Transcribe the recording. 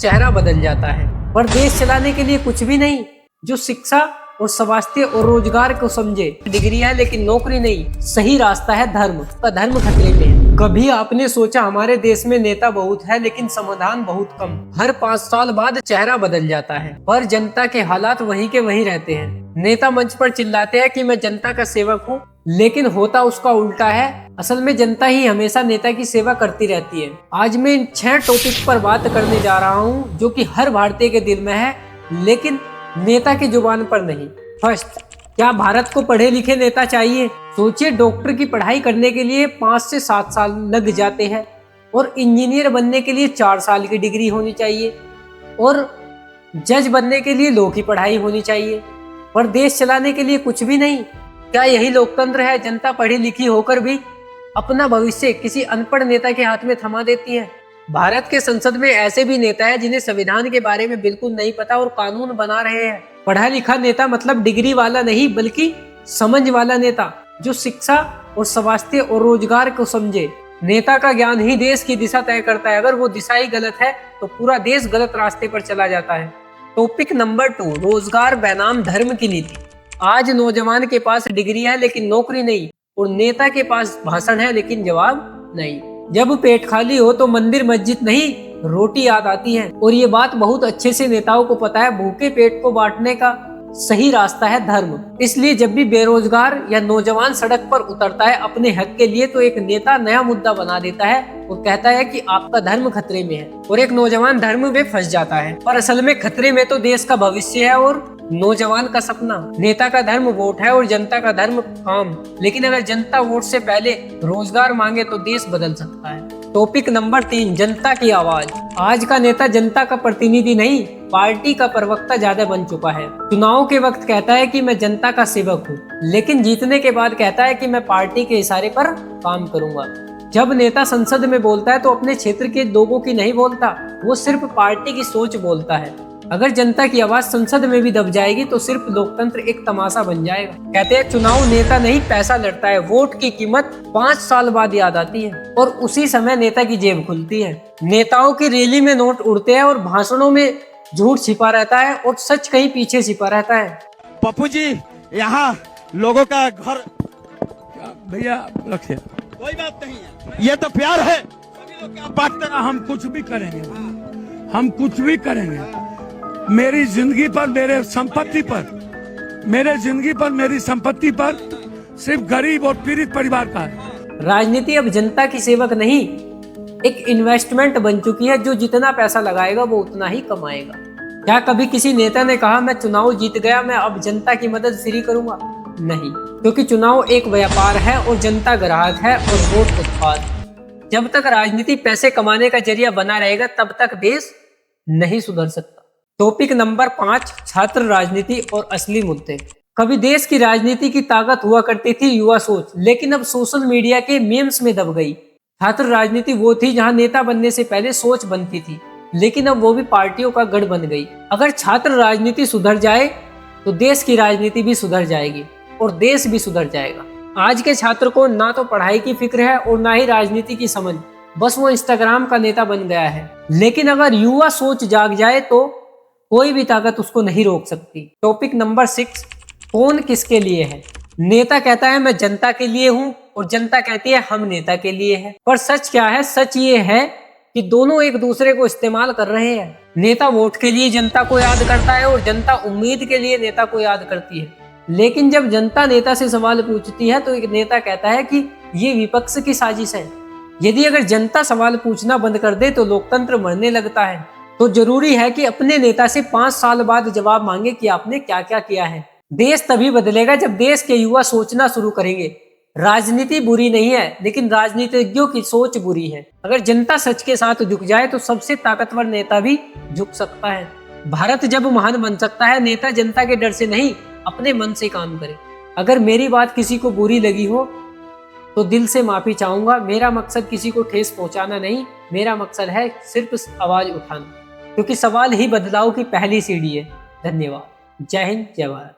चेहरा बदल जाता है। पर देश चलाने के लिए कुछ भी नहीं। जो शिक्षा और स्वास्थ्य और रोजगार को समझे। डिग्री है लेकिन नौकरी नहीं, सही रास्ता है धर्म का। धर्म खतरे में है। कभी आपने सोचा हमारे देश में नेता बहुत है लेकिन समाधान बहुत कम। हर 5 साल बाद चेहरा बदल जाता है पर जनता के हालात वहीं के वहीं रहते हैं। नेता मंच पर चिल्लाते हैं कि मैं जनता का सेवक हूँ, लेकिन होता उसका उल्टा है। असल में जनता ही हमेशा नेता की सेवा करती रहती है। आज मैं इन 6 टॉपिक पर बात करने जा रहा हूँ जो कि हर भारतीय के दिल में है लेकिन नेता की जुबान पर नहीं। फर्स्ट, क्या भारत को पढ़े लिखे नेता चाहिए? सोचिए, डॉक्टर की पढ़ाई करने के लिए 5 से 7 साल लग जाते हैं और इंजीनियर बनने के लिए 4 साल की डिग्री होनी चाहिए और जज बनने के लिए लॉ की पढ़ाई होनी चाहिए। पर देश चलाने के लिए कुछ भी नहीं। क्या यही लोकतंत्र है? जनता पढ़ी लिखी होकर भी अपना भविष्य किसी अनपढ़ नेता के हाथ में थमा देती है। भारत के संसद में ऐसे भी नेता है जिन्हें संविधान के बारे में बिल्कुल नहीं पता और कानून बना रहे हैं। पढ़ा लिखा नेता मतलब डिग्री वाला नहीं बल्कि समझ वाला नेता, जो शिक्षा और स्वास्थ्य और रोजगार को समझे। नेता का ज्ञान ही देश की दिशा तय करता है। अगर वो दिशा ही गलत है तो पूरा देश गलत रास्ते पर चला जाता है। टॉपिक नंबर 2, रोजगार बनाम धर्म की नीति। आज नौजवान के पास डिग्री है लेकिन नौकरी नहीं और नेता के पास भाषण है लेकिन जवाब नहीं। जब पेट खाली हो तो मंदिर मस्जिद नहीं, रोटी याद आती है। और ये बात बहुत अच्छे से नेताओं को पता है। भूखे पेट को बांटने का सही रास्ता है धर्म। इसलिए जब भी बेरोजगार या नौजवान सड़क पर उतरता है अपने हक के लिए तो एक नेता नया मुद्दा बना देता है और कहता है कि आपका धर्म खतरे में है और एक नौजवान धर्म में फंस जाता है। पर असल में खतरे में तो देश का भविष्य है और नौजवान का सपना। नेता का धर्म वोट है और जनता का धर्म काम। लेकिन अगर जनता वोट से पहले रोजगार मांगे तो देश बदल सकता है। टॉपिक नंबर 3, जनता की आवाज। आज का नेता जनता का प्रतिनिधि नहीं, पार्टी का प्रवक्ता ज्यादा बन चुका है। चुनाव के वक्त कहता है कि मैं जनता का सेवक हूँ, लेकिन जीतने के बाद कहता है कि मैं पार्टी के इशारे पर काम करूंगा। जब नेता संसद में बोलता है तो अपने क्षेत्र के लोगों की नहीं बोलता, वो सिर्फ पार्टी की सोच बोलता है। अगर जनता की आवाज संसद में भी दब जाएगी तो सिर्फ लोकतंत्र एक तमाशा बन जाएगा। कहते हैं चुनाव नेता नहीं पैसा लड़ता है। वोट की कीमत 5 साल बाद याद आती है और उसी समय नेता की जेब खुलती है। नेताओं की रैली में नोट उड़ते हैं और भाषणों में झूठ छिपा रहता है और सच कहीं पीछे छिपा रहता है। पप्पू जी, यहाँ लोगों का घर भैया रखिए, कोई बात नहीं है, ये तो प्यार है। बात हम कुछ भी करेंगे, हम कुछ भी करेंगे। मेरी जिंदगी पर, मेरे संपत्ति पर, मेरे जिंदगी पर, मेरी संपत्ति पर सिर्फ गरीब और पीड़ित परिवार का है। राजनीति अब जनता की सेवक नहीं, एक इन्वेस्टमेंट बन चुकी है। जो जितना पैसा लगाएगा वो उतना ही कमाएगा। क्या कभी किसी नेता ने कहा मैं चुनाव जीत गया, मैं अब जनता की मदद फ्री करूंगा? नहीं, क्योंकि चुनाव एक व्यापार है और जनता ग्राहक है और वोट उत्पाद। जब तक राजनीति पैसे कमाने का जरिया बना रहेगा तब तक देश नहीं सुधर सकता। टॉपिक नंबर 5, छात्र राजनीति और असली मुद्दे। कभी देश की राजनीति की ताकत हुआ करती थी युवा सोच, लेकिन अब सोशल मीडिया के मीम्स में दब गई। छात्र राजनीति वो थी जहां नेता बनने से पहले सोच बनती थी, लेकिन अब वो भी पार्टियों का गढ़ बन गई। अगर छात्र राजनीति सुधर जाए तो देश की राजनीति भी सुधर जाएगी और देश भी सुधर जाएगा। आज के छात्र को ना तो पढ़ाई की फिक्र है और ना ही राजनीति की समझ, बस वो इंस्टाग्राम का नेता बन गया है। लेकिन अगर युवा सोच जाग जाए तो कोई भी ताकत उसको नहीं रोक सकती। टॉपिक नंबर 6, कौन किसके लिए है। नेता कहता है मैं जनता के लिए हूँ और जनता कहती है हम नेता के लिए हैं। पर सच क्या है? सच ये है कि दोनों एक दूसरे को इस्तेमाल कर रहे हैं। नेता वोट के लिए जनता को याद करता है और जनता उम्मीद के लिए नेता को याद करती है। लेकिन जब जनता नेता से सवाल पूछती है तो एक नेता कहता है कि ये विपक्ष की साजिश है। यदि अगर जनता सवाल पूछना बंद कर दे तो लोकतंत्र मरने लगता है। तो जरूरी है कि अपने नेता से 5 साल बाद जवाब मांगे कि आपने क्या क्या किया है। देश तभी बदलेगा जब देश के युवा सोचना शुरू करेंगे। राजनीति बुरी नहीं है, लेकिन राजनीतिज्ञों की सोच बुरी है। अगर जनता सच के साथ झुक जाए तो सबसे ताकतवर नेता भी झुक सकता है। भारत जब महान बन सकता है, नेता जनता के डर से नहीं अपने मन से काम करे। अगर मेरी बात किसी को बुरी लगी हो तो दिल से माफी चाहूंगा। मेरा मकसद किसी को ठेस पहुंचाना नहीं, मेरा मकसद है सिर्फ आवाज उठाना, क्योंकि सवाल ही बदलाव की पहली सीढ़ी है। धन्यवाद। जय हिंद, जय भारत।